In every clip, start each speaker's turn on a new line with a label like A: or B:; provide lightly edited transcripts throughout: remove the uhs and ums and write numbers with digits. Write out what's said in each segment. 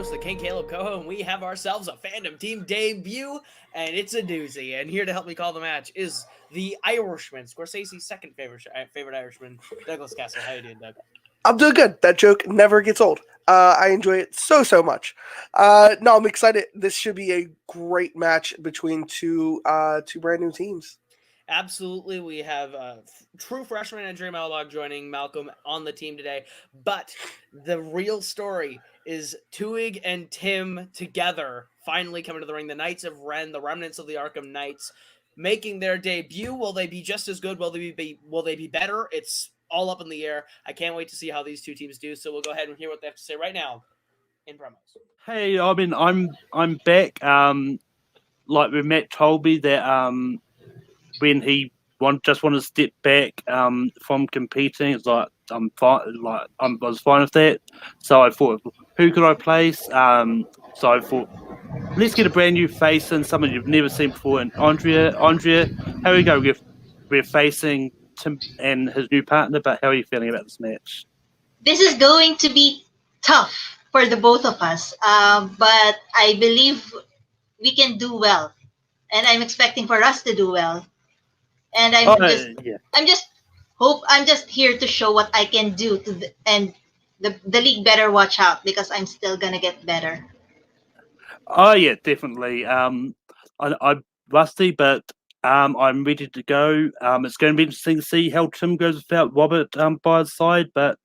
A: host, the King Kaleb Koho, and we have ourselves a Fandom team debut, and it's a doozy. And here to help me call the match is the Irishman, Scorsese's second favorite Irishman, Douglas Castle. How you doing, Doug?
B: I'm doing good. That joke never gets old. I enjoy it so much. No, I'm excited. This should be a great match between two brand new teams.
A: Absolutely. We have true freshman Andrea Malabag joining Malcolm on the team today. But the real story is Twohig and Tim together finally coming to the ring. The Knights of Ren, the remnants of the Arkham Knights, making their debut. Will they be just as good? Will they be better? It's all up in the air. I can't wait to see how these two teams do. So we'll go ahead and hear what they have to say right now in promos.
C: Hey, I mean, I'm back. Like when Matt told me that when he just wanted to step back from competing, it's like I'm fine. Like I was fine with that. So I thought, who could I place? So I thought, let's get a brand new face and someone you've never seen before. And Andrea, how we go? We're facing Tim and his new partner. But how are you feeling about this match?
D: This is going to be tough for the both of us, but I believe we can do well, and I'm expecting for us to do well. And I'm just here to show what I can do and the league better watch out because I'm still gonna get better.
C: Oh yeah, definitely. I'm rusty, but I'm ready to go. It's going to be interesting to see how Tim goes without Robert by his side, but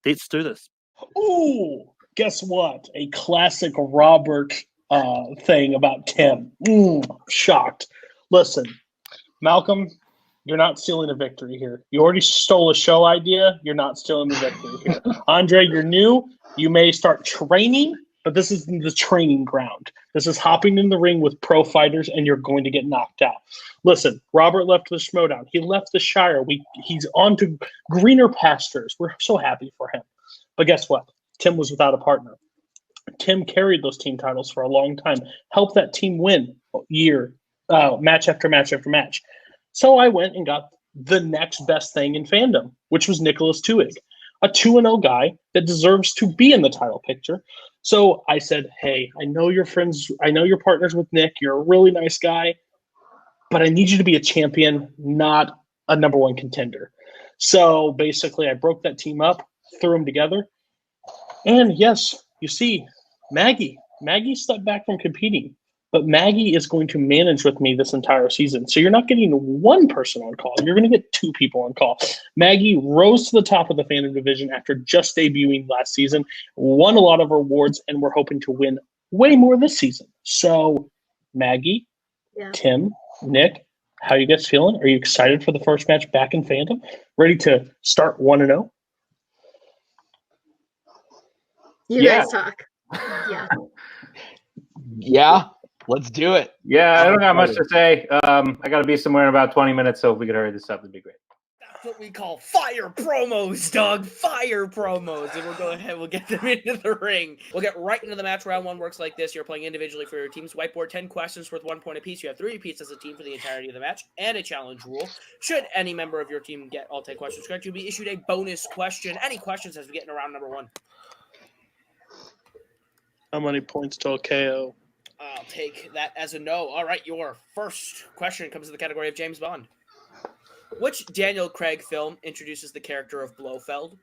C: let's do this.
E: Ooh, guess what? A classic Robert thing about Tim. Shocked. Listen, Malcolm, you're not stealing a victory here. You already stole a show idea. You're not stealing the victory here. Andre, you're new. You may start training, but this is the training ground. This is hopping in the ring with pro fighters, and you're going to get knocked out. Listen, Robert left the Schmodown. He left the Shire. He's on to greener pastures. We're so happy for him. But guess what? Tim was without a partner. Tim carried those team titles for a long time, helped that team win match after match after match. So I went and got the next best thing in fandom, which was Nicholas Twohig, a 2-0 guy that deserves to be in the title picture. So I said, hey, I know you're friends. I know you're partners with Nick. You're a really nice guy, but I need you to be a champion, not a number one contender. So basically I broke that team up, threw them together. And yes, you see, Maggie stepped back from competing. But Maggie is going to manage with me this entire season. So you're not getting one person on call. You're going to get two people on call. Maggie rose to the top of the fandom division after just debuting last season, won a lot of awards, and we're hoping to win way more this season. So Maggie, Tim, Nick, how are you guys feeling? Are you excited for the first match back in fandom? Ready to start 1-0?
F: You guys talk.
G: Yeah. Let's do it.
H: Yeah, I don't got much to say. I got to be somewhere in about 20 minutes, so if we could hurry this up, it'd be great.
A: That's what we call fire promos, Doug. Fire promos. And we'll go ahead. We'll get them into the ring. We'll get right into the match. Round one works like this. You're playing individually for your teams. Whiteboard, 10 questions worth 1 point apiece. You have 3 repeats as a team for the entirety of the match and a challenge rule. Should any member of your team get all 10 questions correct, you'll be issued a bonus question. Any questions as we get into round number 1?
E: How many points till KO?
A: I'll take that as a no. All right, your first question comes in the category of James Bond. Which Daniel Craig film introduces the character of Blofeld?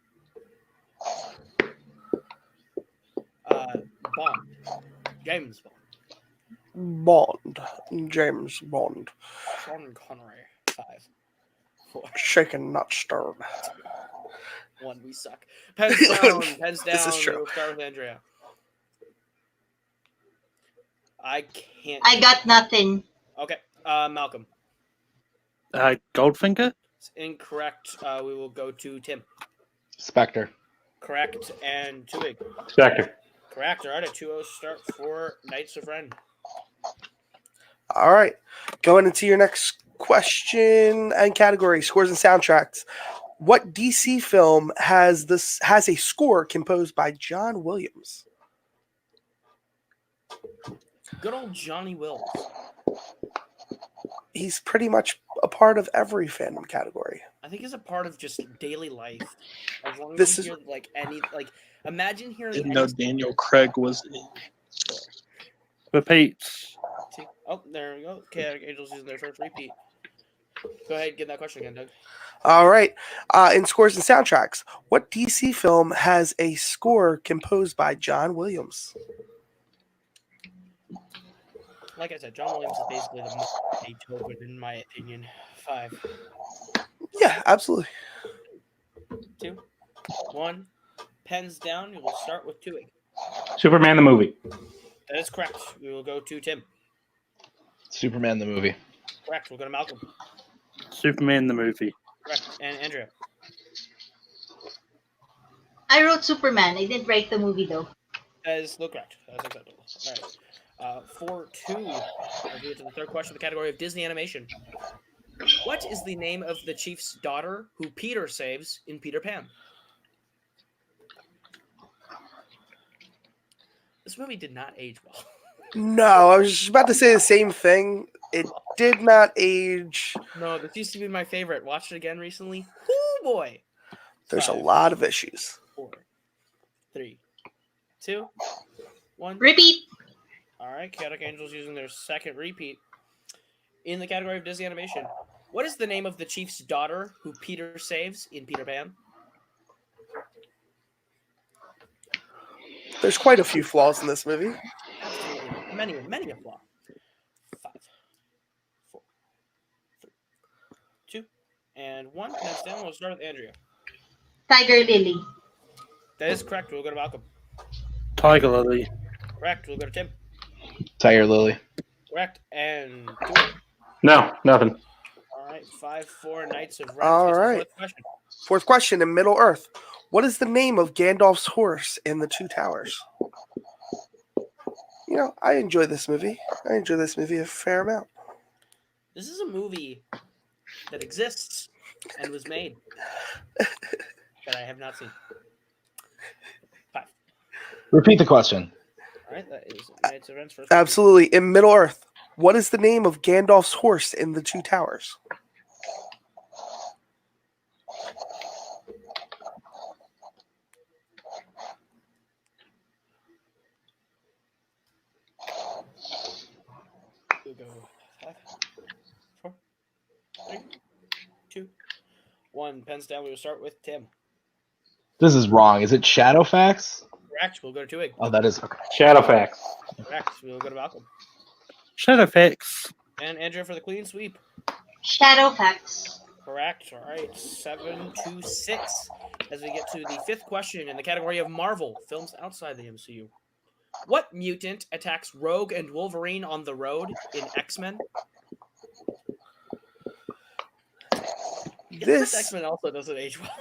A: Bond. James Bond.
B: James Bond.
A: Sean Connery. 5, 4.
B: Shaken, not stirred.
A: 1, we suck. Pens down. Pens down.
B: This is true.
A: We'll start with Andrea. I can't.
D: I got nothing.
A: Okay. Malcolm.
C: Goldfinger?
A: It's incorrect. We will go to Tim.
G: Spectre.
A: Correct. And Twohig.
H: Spectre.
A: Correct. All right, a 2-0 start for Knights of Ren.
B: All right. Going into your next question and category, scores and soundtracks. What DC film has a score composed by John Williams?
A: Good old Johnny Wills.
B: He's pretty much a part of every fandom category.
A: I think it's a part of just daily life. As long as
B: This
A: you
B: is-
A: hear imagine hearing
E: Didn't
A: any
E: know
A: story.
E: Daniel Craig was in.
C: Repeat.
A: Oh, there we go. Chaotic Angels using their first repeat. Go ahead, get that question again, Doug.
B: All right. In scores and soundtracks, what DC film has a score composed by John Williams?
A: Like I said, John Williams is basically the Beethoven, in my opinion. 5,
B: Yeah, absolutely.
A: 2, 1. Pens down. We will start with Twohig.
H: Superman the movie.
A: That is correct. We will go to Tim.
G: Superman the movie.
A: Correct. We'll go to Malcolm.
C: Superman the movie.
A: Correct. And Andrea.
D: I wrote Superman. I didn't write the movie though.
A: That is still correct. That's acceptable. All right. 4-2. As we get to the third question, the category of Disney animation. What is the name of the chief's daughter who Peter saves in Peter Pan? This movie did not age well.
B: No, I was just about to say the same thing. It did not age.
A: No, this used to be my favorite. Watched it again recently. Oh boy.
B: There's a
A: 5,
B: lot of issues.
A: 4, 3, 2, 1.
D: Repeat.
A: All right, Chaotic Angels using their second repeat. In the category of Disney animation, what is the name of the chief's daughter who Peter saves in Peter Pan?
B: There's quite a few flaws in this movie.
A: Absolutely. Many a flaw. 5, 4, 3, 2, and 1. Hands down. We'll start with Andrea.
D: Tiger Lily.
A: That is correct. We'll go to Malcolm.
C: Tiger Lily.
A: Correct. We'll go to Tim.
G: Tiger Lily.
A: Correct. And Twohig.
H: No, nothing.
A: All right. 5-4. Knights of Ren.
B: All
A: Gets the
B: right.
A: fourth question.
B: Fourth question in Middle Earth. What is the name of Gandalf's horse in the Two Towers? You know, I enjoy this movie. I enjoy this movie a fair amount.
A: This is a movie that exists and was made that I have not seen. 5.
G: Repeat the question.
A: All right. That is Knights of Ren's first.
B: Absolutely. In Middle Earth, what is the name of Gandalf's horse in the Two Towers?
A: We'll go 5, 4, 3, 2, 1. Pens down. We will start with Tim.
G: This is wrong. Is it Shadowfax?
A: Correct. We'll go to Twohig.
G: Oh, that is okay.
H: Shadowfax.
A: Correct. We'll go to Malcolm.
C: Shadowfax.
A: And Andrea for the clean sweep.
D: Shadowfax.
A: Correct. All right. 7-6. As we get to the fifth question in the category of Marvel films outside the MCU. What mutant attacks Rogue and Wolverine on the road in X-Men?
B: This
A: X-Men also doesn't age well.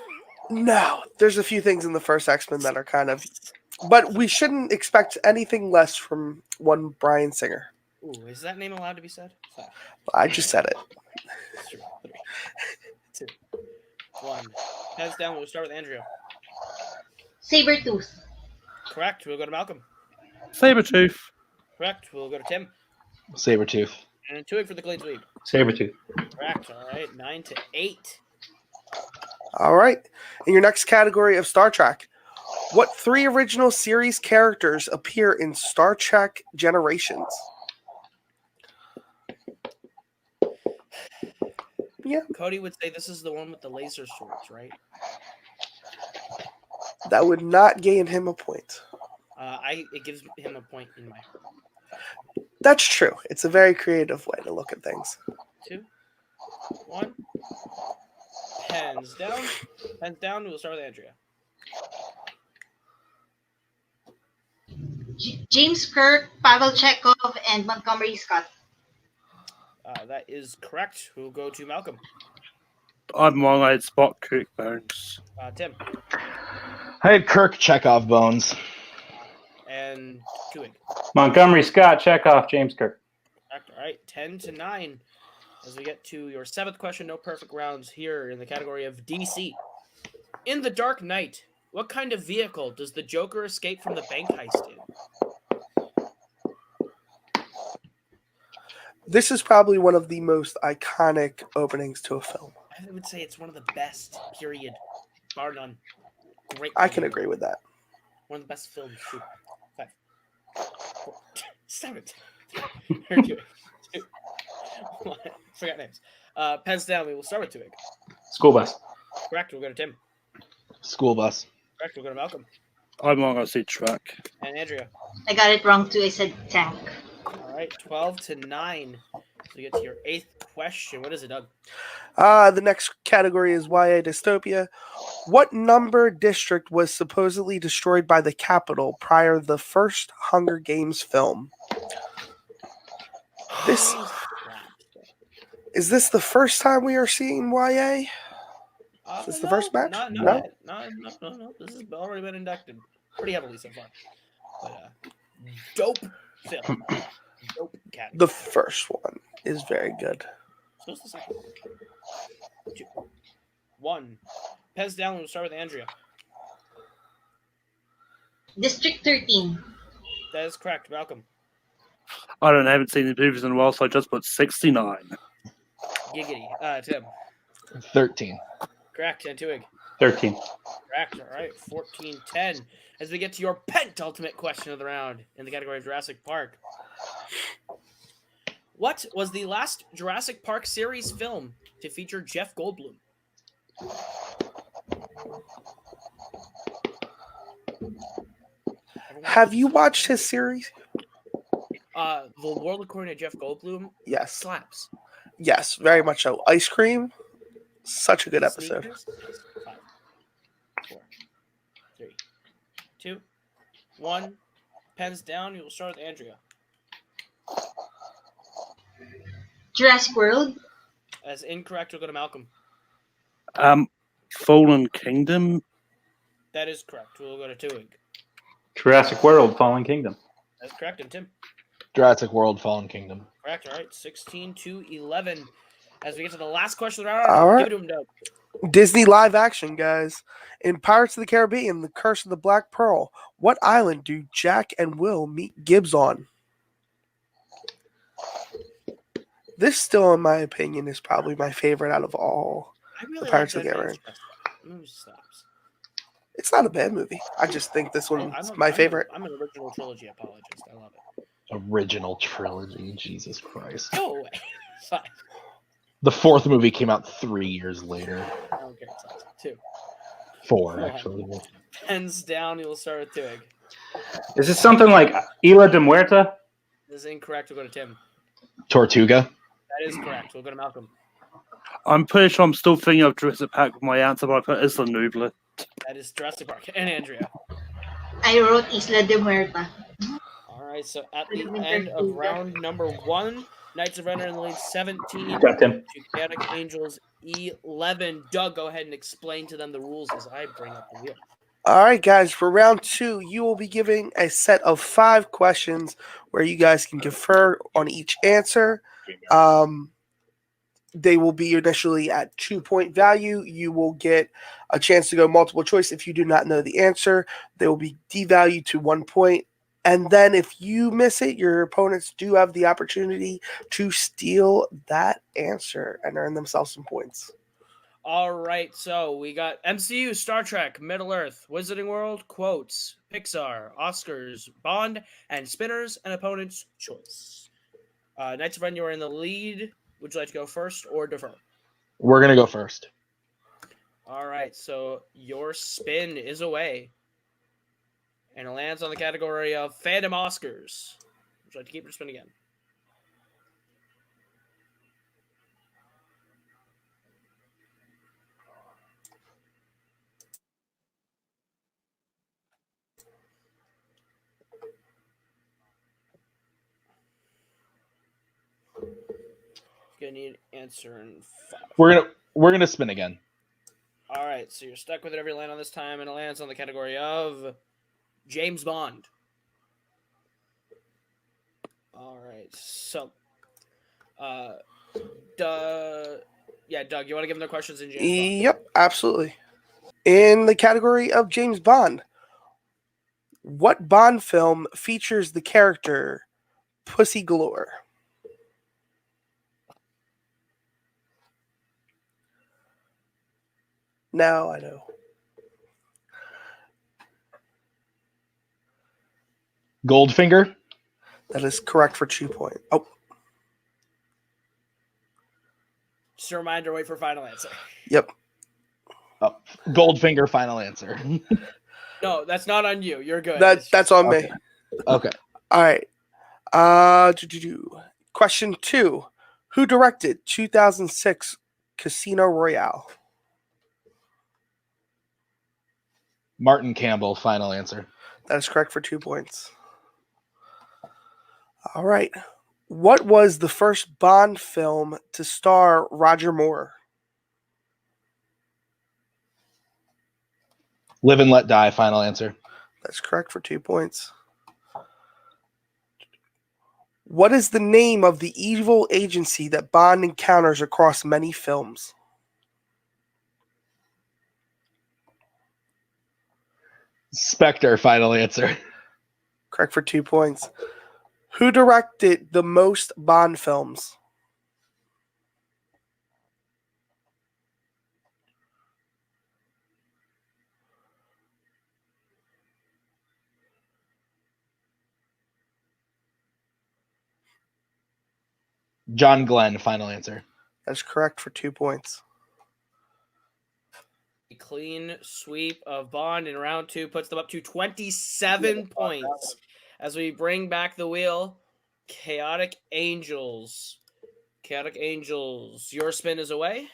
B: No, there's a few things in the first X-Men that are kind of, but we shouldn't expect anything less from one Bryan Singer.
A: Ooh, is that name allowed to be said? 5,
B: I just said it.
A: 3, 2, 1. Hands down. We'll start with Andrea.
D: Sabretooth.
A: Correct. We'll go to Malcolm.
C: Sabretooth.
A: Correct. We'll go to Tim.
G: Sabretooth.
A: And Twohig for the clean sweep.
H: Sabretooth.
A: Correct. All right. 9-8.
B: All right. In your next category of Star Trek, what 3 original series characters appear in Star Trek Generations? Yeah,
A: Cody would say this is the one with the laser swords, right?
B: that would not gain him a point.
A: It gives him a point in my heart.
B: That's true. It's a very creative way to look at things.
A: 2, 1. Pens down. Pens down. We'll start with Andrea.
D: James Kirk, Pavel Chekhov, and Montgomery Scott.
A: That is correct. We'll go to Malcolm.
C: I'm one-eyed Spock, Kirk Bones.
A: Tim.
G: I had Kirk Chekhov bones.
A: And Twohig.
H: Montgomery Scott, Chekhov, James Kirk.
A: Correct. All right. 10-9. As we get to your seventh question, no perfect rounds here in the category of DC. In The Dark Knight, what kind of vehicle does the Joker escape from the bank heist in?
B: This is probably one of the most iconic openings to a film.
A: I would say it's one of the best. Period. Bar none. Great.
B: I can
A: movie.
B: agree with that.
A: One of the best films. 2, 5, 4, 7. 2, 1. Forgot names. Pens down. We will start with Twohig.
H: School bus.
A: Correct. We'll go to Tim.
G: School bus.
A: Correct. We'll go to Malcolm.
C: I'm not going to say truck.
A: And Andrea.
D: I got it wrong too. I said tank.
A: All right. 12-9. So we get to your 8th question. What is it, Doug?
B: The next category is YA dystopia. What number district was supposedly destroyed by the Capitol prior to the first Hunger Games film? This is this the first time we are seeing YA? Is this the first match?
A: No. This has already been inducted pretty heavily so far. But, dope film. Dope category.
B: The first one is very good.
A: So what's the second one? 2, 1. Pez down. We'll start with Andrea.
D: District 13.
A: That is correct. Malcolm.
C: I haven't seen the movies in a while, so I just put 69.
A: Giggity. Tim.
G: 13.
A: Correct. And Twohig.
H: 13.
A: Correct. All right. 14-10. As we get to your penultimate question of the round in the category of Jurassic Park. What was the last Jurassic Park series film to feature Jeff Goldblum?
B: Have you watched his series?
A: The World According to Jeff Goldblum
B: Yes.
A: slaps.
B: Yes, very much so. Ice Cream, such a good episode.
A: Sneakers? 5, 4, 3, 2, 1. Pens down. You will start with Andrea.
D: Jurassic World.
A: As incorrect, we'll go to Malcolm.
C: Fallen Kingdom.
A: That is correct. We'll go to Twohig.
H: Jurassic World, Fallen Kingdom.
A: That's correct. And Tim.
G: Jurassic World, Fallen Kingdom.
A: Correct. All right. 16-11. As we get to the last question of the round,
B: All right.
A: give it to him, Doug.
B: Disney live action, guys. In Pirates of the Caribbean, The Curse of the Black Pearl, what island do Jack and Will meet Gibbs on? This still, in my opinion, is probably my favorite out of all.
A: I really
B: Pirates
A: like
B: of the
A: that
B: Caribbean.
A: movie stops.
B: It's not a bad movie. I just think this one's my favorite.
A: I'm an original trilogy apologist. I love it.
G: Original trilogy. Jesus Christ.
A: Go away. Fine.
G: The fourth movie came out 3 years later.
A: I don't care. It's awesome. 2.
G: 4, actually.
A: Pens down. You'll start with Twohig.
H: Is this something like Isla de Muerta?
A: This is incorrect. We'll go to Tim.
G: Tortuga.
A: That is correct. We'll go to Malcolm.
C: I'm pretty sure I'm still thinking of Jurassic Park with my answer, but I put Isla Nublar.
A: That is Jurassic Park. And Andrea.
D: I wrote Isla de Muerta.
A: All right. So at the end of round number 1, Knights of Ren are in the lead 17
H: Got Tim.
A: to Chaotic Angels 11. Doug, go ahead and explain to them the rules as I bring up the wheel.
B: All right, guys, for round 2, you will be giving a set of 5 questions where you guys can confer on each answer. They will be initially at 2-point value. You will get a chance to go multiple choice. If you do not know the answer, they will be devalued to 1 point. And then if you miss it, your opponents do have the opportunity to steal that answer and earn themselves some points.
A: All right, so we got MCU, Star Trek, Middle Earth, Wizarding World, quotes, Pixar, Oscars, Bond, and Spinners, and opponent's choice. Knights of Ren, you are in the lead. Would you like to go first or defer?
G: We're going to go first.
A: All right, so your spin is away. And it lands on the category of Fandom Oscars. Would you like to keep your spin again? Gonna need an answer in 5.
G: We're gonna spin again.
A: All right, so you're stuck with it every land on this time, and it lands on the category of James Bond. All right, so, Doug, you want to give them the questions in James Bond?
B: Yep, absolutely. In the category of James Bond, what Bond film features the character Pussy Galore? No, I know.
G: Goldfinger.
B: That is correct for 2 points. Oh,
A: Just a reminder, wait for final answer.
B: yep.
G: Oh, Goldfinger. Final answer.
A: No, that's not on you. You're good.
B: That's on me.
G: Okay.
B: All right. Question 2. Who directed 2006 Casino Royale?
G: Martin Campbell. Final answer.
B: That is correct for 2 points. All right. What was the first Bond film to star Roger Moore?
G: Live and Let Die. Final answer.
B: That's correct for 2 points. What is the name of the evil agency that Bond encounters across many films?
G: Spectre. Final answer.
B: Correct for 2 points. Who directed the most Bond films?
G: John Glenn. Final answer.
B: That's correct for 2 points.
A: A clean sweep of Bond in round 2 puts them up to 27 points. As we bring back the wheel, Chaotic Angels. Chaotic Angels, your spin is away.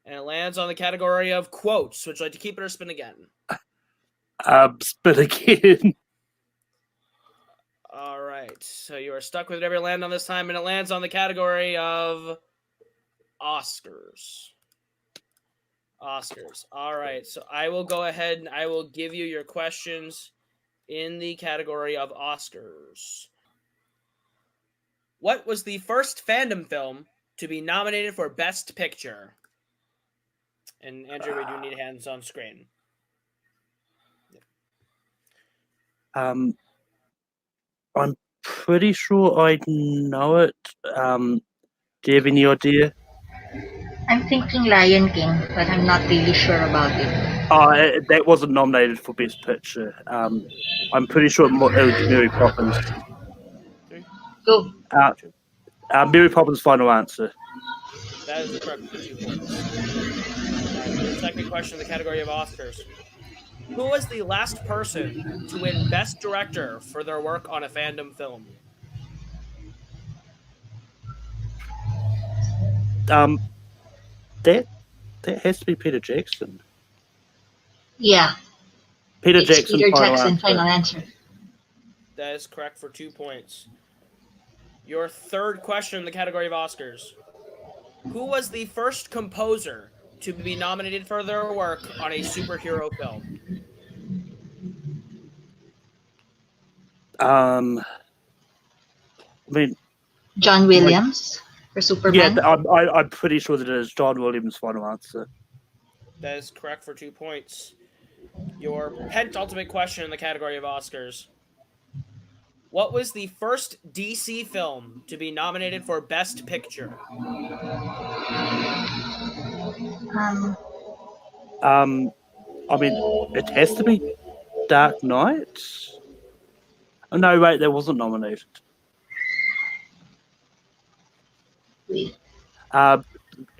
A: And it lands on the category of quotes. Would you like to keep it or spin again?
C: Spin again.
A: All right. So you are stuck with whatever you land on this time, and it lands on the category of Oscars. Oscars. All right. So I will go ahead and I will give you your questions in the category of Oscars. What was the first Fandom film to be nominated for Best Picture? And Andrew, we do need hands on screen.
C: I'm pretty sure I know it. Do you have any idea?
D: I'm thinking Lion King, but I'm not really sure about it.
C: That wasn't nominated for Best Picture. I'm pretty sure it was Mary Poppins.
D: Go.
C: Mary Poppins' final answer.
A: That is correct for 2 points. The second question in the category of Oscars. Who was the last person to win Best Director for their work on a Fandom film?
C: That has to be Peter Jackson.
D: Yeah.
C: Peter
D: It's
C: Jackson.
D: Peter Jackson, final answer.
A: That is correct for 2 points. Your third question in the category of Oscars. Who was the first composer to be nominated for their work on a superhero film?
C: I mean,
D: John Williams for Superman.
C: yeah, I'm pretty sure that it is John Williams' final answer.
A: That is correct for 2 points. Your penultimate question in the category of Oscars. What was the first DC film to be nominated for Best Picture?
C: I mean, it has to be Dark Knight. Oh, no, wait, that wasn't nominated.
D: Wait.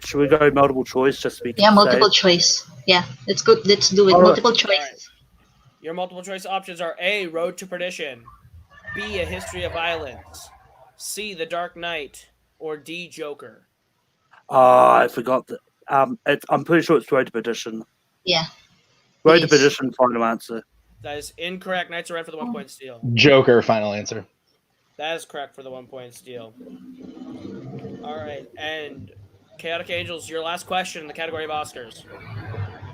C: Should we go multiple choice just to be
D: Yeah, multiple
C: safe?
D: choice. Yeah, let's go. Let's do it.
C: All right.
D: Multiple choice.
A: All right. Your multiple choice options are A, Road to Perdition, B, A History of Violence, C, The Dark Knight, or D, Joker.
C: I forgot that. I'm pretty sure it's Road to Perdition.
D: Yeah.
C: Road to
D: Yes.
C: Perdition, final answer.
A: That is incorrect. Knights of Ren for the 1 point steal.
G: Joker. Final answer.
A: That is correct for the 1 point steal. All right, and Chaotic Angels, your last question in the category of Oscars.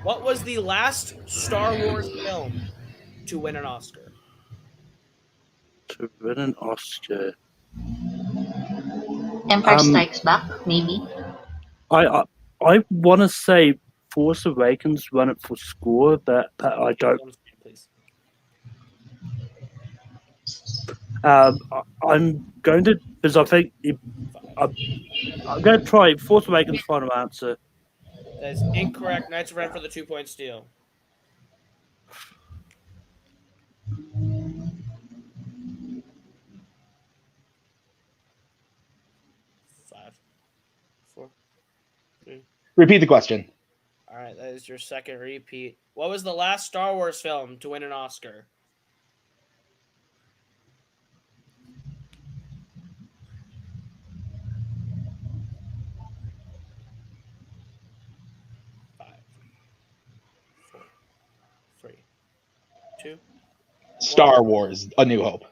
A: What was the last Star Wars film to win an Oscar?
C: To win an Oscar.
D: Empire Strikes Back, maybe.
C: I want to say Force Awakens won it for score, but I don't.
A: Please.
C: I'm going to, because I think I'm going to try Force Awakens final answer.
A: That is incorrect. Knights of Ren for the 2-point steal. 5, 4, 3.
G: Repeat the question.
A: All right, that is your second repeat. What was the last Star Wars film to win an Oscar? Five, 4, 3, 2.
G: Star Wars: A New Hope.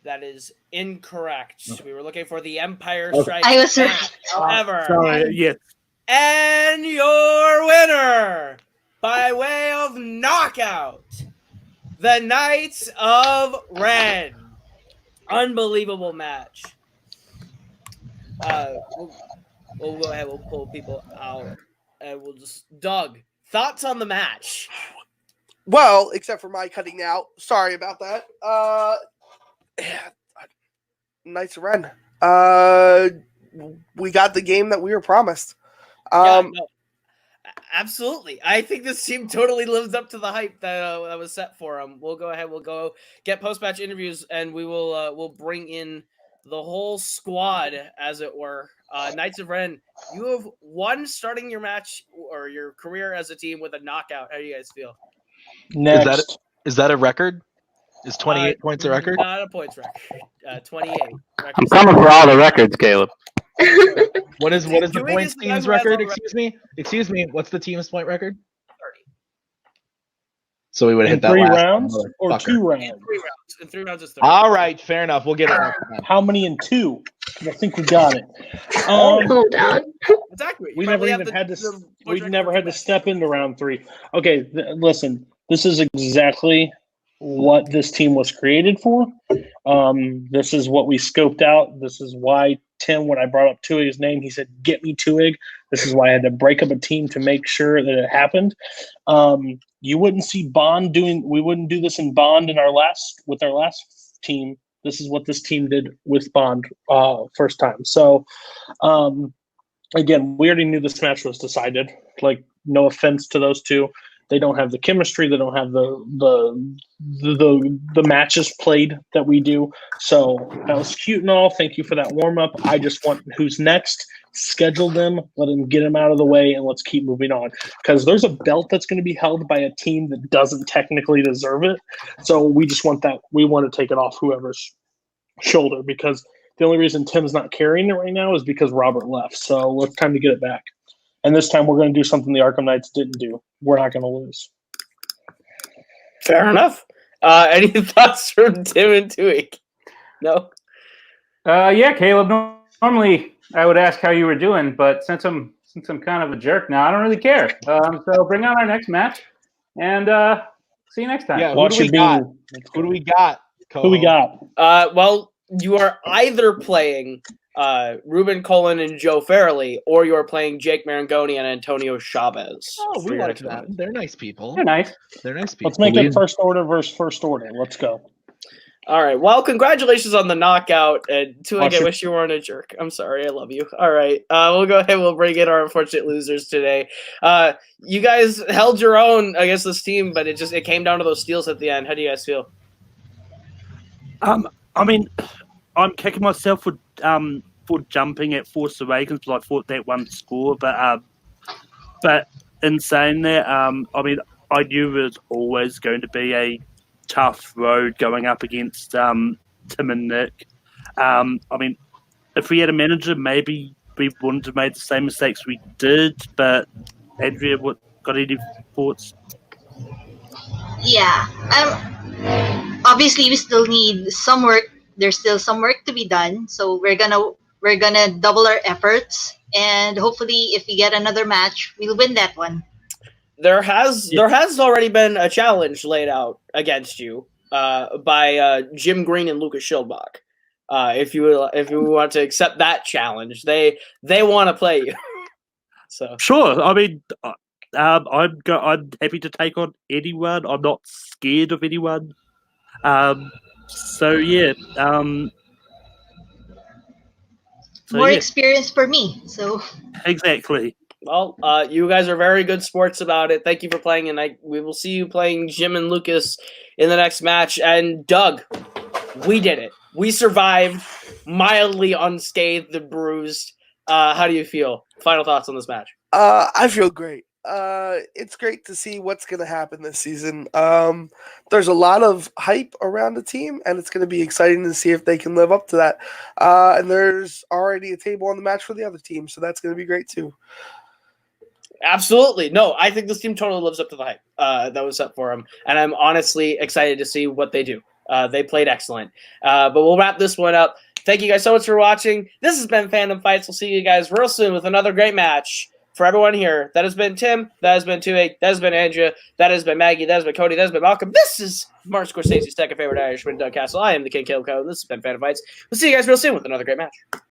A: That is incorrect. We were looking for The Empire
G: Okay.
A: Strikes
D: I was
A: Back.
D: right.
A: However,
C: Sorry, yes.
A: and your winner by way of knockout, the Knights of Ren. Unbelievable match. We'll go ahead. We'll pull people out, and we'll just Doug. Thoughts on the match?
B: Well, except for my cutting out. Sorry about that. Knights of Ren. We got the game that we were promised.
A: Absolutely. I think this team totally lives up to the hype that was set for them. We'll go ahead. We'll go get post-match interviews, and we'll bring in the whole squad, as it were. Knights of Ren, you have won starting your match or your career as a team with a knockout. How do you guys feel?
E: Next.
G: Is that a record? Is 28 points a record?
A: Not a points record. 28.
H: I'm coming for all the records, Caleb.
G: What is the
A: Twohig
G: points
A: is the
G: team's
A: guy who has
G: record?
A: all the
G: Excuse me. What's the team's point record?
A: 30.
G: So we would have
E: In
G: hit that
E: 3
G: last
E: rounds
G: one,
E: or
G: motherfucker.
E: 2 rounds?
A: In 3 rounds is 30.
G: All right, fair enough. We'll get it next time.
E: How many in 2? I think we got it.
F: Hold on.
A: It's accurate.
E: We
A: You
E: never
A: probably
E: even
A: have
E: had
A: the
E: to.
A: points
E: We
A: record
E: never
A: for
E: had to
A: that.
E: step into round 3. Okay, listen. This is exactly what this team was created for. This is what we scoped out. This is why Tim, when I brought up Twohig's name, he said, "Get me Twohig." This is why I had to break up a team to make sure that it happened. You wouldn't see Bond doing. We wouldn't do this in Bond with our last team. This is what this team did with Bond first time. So, again, we already knew this match was decided. Like, no offense to those two. They don't have the chemistry. They don't have the matches played that we do. So that was cute and all. Thank you for that warm up. I just want who's next. Schedule them. Let them get them out of the way, and let's keep moving on. Because there's a belt that's going to be held by a team that doesn't technically deserve it. So we just want that. We want to take it off whoever's shoulder, because the only reason Tim's not carrying it right now is because Robert left. So it's time to get it back. And this time we're going to do something the Arkham Knights didn't do. We're not going to lose.
A: Fair enough. Any thoughts from Tim and Twohig? No?
H: Yeah, Caleb. Normally I would ask how you were doing, but since I'm kind of a jerk now, I don't really care. So bring on our next match, and see you next time.
G: Yeah,
E: Watch
G: who do we
E: it be-
G: got? Who do we got?
E: Who we got?
A: Well, you are either playing Ruben Cullen and Joe Farrelly, or you're playing Jake Marangoni and Antonio Chavez.
G: Oh,
A: for
G: we
A: your
G: like
A: next
G: them.
A: match.
G: They're nice people.
H: You're nice.
G: They're nice people.
E: Let's make it first order versus first order. Let's go.
A: All right. Well, congratulations on the knockout. And Twohig,
E: Watch
A: I
E: it.
A: wish you weren't a jerk. I'm sorry. I love you. All right. We'll go ahead. We'll bring in our unfortunate losers today. You guys held your own against this team, but it came down to those steals at the end. How do you guys feel?
C: I mean, I'm kicking myself for jumping at Force Awakens because I thought that one score, but in saying that, I mean, I knew it was always going to be a tough road going up against Tim and Nick. I mean, if we had a manager, maybe we wouldn't have made the same mistakes we did. But Andrea, what got any thoughts?
D: Yeah. Obviously, we still need some work. There's still some work to be done. So we're gonna double our efforts, and hopefully, if we get another match, we'll win that one.
A: There has already been a challenge laid out against you by Jim Green and Lucas Schildbach. If you want to accept that challenge, they want to play you. So
C: Sure. I mean, I'm happy to take on anyone. I'm not scared of anyone. So yeah.
D: More experience for me. So
C: Exactly.
A: Well, you guys are very good sports about it. Thank you for playing, and we will see you playing Jim and Lucas in the next match. And Doug, we did it. We survived, mildly unscathed and bruised. How do you feel? Final thoughts on this match?
B: I feel great. It's great to see what's going to happen this season. There's a lot of hype around the team, and it's going to be exciting to see if they can live up to that. And there's already a table on the match for the other team, so that's going to be great too.
A: Absolutely. No, I think this team totally lives up to the hype that was set for them, and I'm honestly excited to see what they do. They played excellent. But we'll wrap this one up. Thank you guys so much for watching. This has been Fandom Fights. We'll see you guys real soon with another great match. For everyone here, that has been Tim, that has been Twohig, that has been Andrea, that has been Maggie, that has been Cody, that has been Malcolm. This is Martin Scorsese's second favorite Irishman, Doug Castle. I am the King Kaleb Koho, and this has been Fandom Fights. We'll see you guys real soon with another great match.